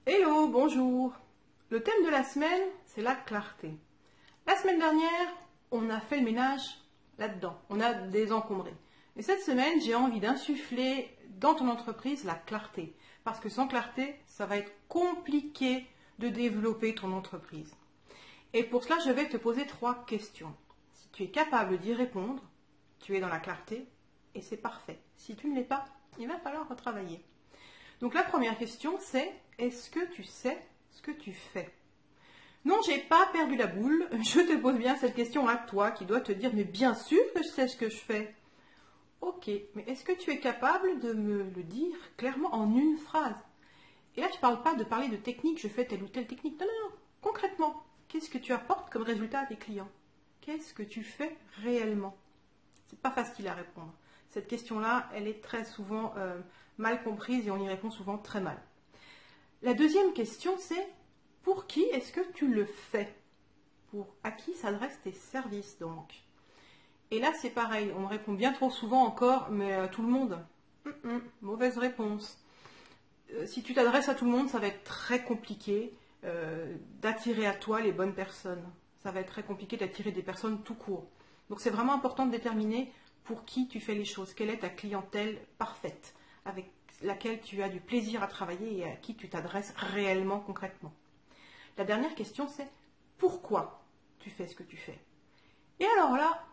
Hello, bonjour. Le thème de la semaine, c'est la clarté. La semaine dernière, on a fait le ménage là-dedans. On a désencombré. Et cette semaine, j'ai envie d'insuffler dans ton entreprise la clarté. Parce que sans clarté, ça va être compliqué de développer ton entreprise. Et pour cela, je vais te poser 3 questions. Si tu es capable d'y répondre, tu es dans la clarté et c'est parfait. Si tu ne l'es pas, il va falloir retravailler. Donc la première question, c'est est-ce que tu sais ce que tu fais? Non, j'ai pas perdu la boule. Je te pose bien cette question à toi qui dois te dire mais bien sûr que je sais ce que je fais. Ok, mais est-ce que tu es capable de me le dire clairement en une phrase? Et là, je ne parle pas de parler de technique, je fais telle ou telle technique. Non, non, non. Concrètement, qu'est-ce que tu apportes comme résultat à tes clients? Qu'est-ce que tu fais réellement? C'est pas facile à répondre. Cette question-là, elle est très souvent mal comprise et on y répond souvent très mal. La deuxième question, c'est pour qui est-ce que tu le fais? À qui s'adressent tes services donc? Et là, c'est pareil, on me répond bien trop souvent encore, mais à tout le monde. Mauvaise réponse. Si tu t'adresses à tout le monde, ça va être très compliqué d'attirer à toi les bonnes personnes. Ça va être très compliqué d'attirer des personnes tout court. Donc c'est vraiment important de déterminer pour qui tu fais les choses, quelle est ta clientèle parfaite, avec laquelle tu as du plaisir à travailler et à qui tu t'adresses réellement, concrètement. La dernière question, c'est pourquoi tu fais ce que tu fais? Et alors là,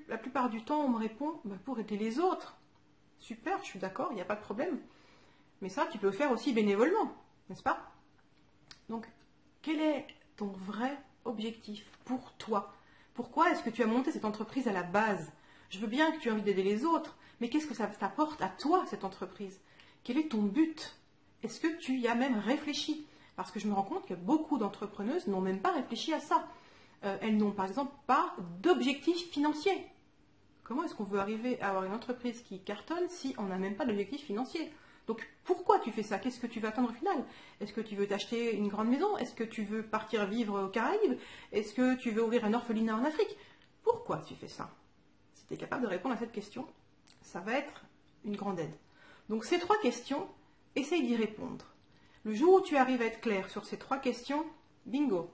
la plupart du temps, on me répond pour aider les autres. Super, je suis d'accord, il n'y a pas de problème. Mais ça, tu peux le faire aussi bénévolement, n'est-ce pas? Donc, quel est ton vrai objectif pour toi? Pourquoi est-ce que tu as monté cette entreprise à la base? Je veux bien que tu aies envie d'aider les autres, mais qu'est-ce que ça t'apporte à toi, cette entreprise? Quel est ton but? Est-ce que tu y as même réfléchi? Parce que je me rends compte que beaucoup d'entrepreneuses n'ont même pas réfléchi à ça. Elles n'ont par exemple pas d'objectif financier. Comment est-ce qu'on veut arriver à avoir une entreprise qui cartonne si on n'a même pas d'objectif financier? Donc pourquoi tu fais ça? Qu'est-ce que tu veux attendre au final? Est-ce que tu veux t'acheter une grande maison? Est-ce que tu veux partir vivre aux Caraïbes? Est-ce que tu veux ouvrir un orphelinat en Afrique? Pourquoi tu fais ça? Si tu es capable de répondre à cette question, ça va être une grande aide. Donc ces 3 questions, essaye d'y répondre. Le jour où tu arrives à être clair sur ces 3 questions, bingo,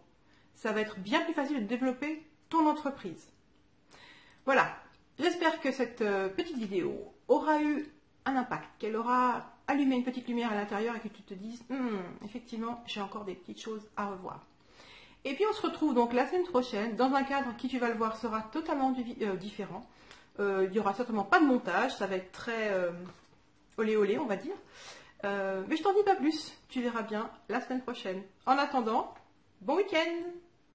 ça va être bien plus facile de développer ton entreprise. Voilà, j'espère que cette petite vidéo aura eu un impact, qu'elle aura allumé une petite lumière à l'intérieur et que tu te dises effectivement, j'ai encore des petites choses à revoir. Et puis on se retrouve donc la semaine prochaine dans un cadre qui, tu vas le voir, sera totalement différent. Il n'y aura certainement pas de montage, ça va être très olé olé, on va dire. Mais je t'en dis pas plus, tu verras bien la semaine prochaine. En attendant, bon week-end!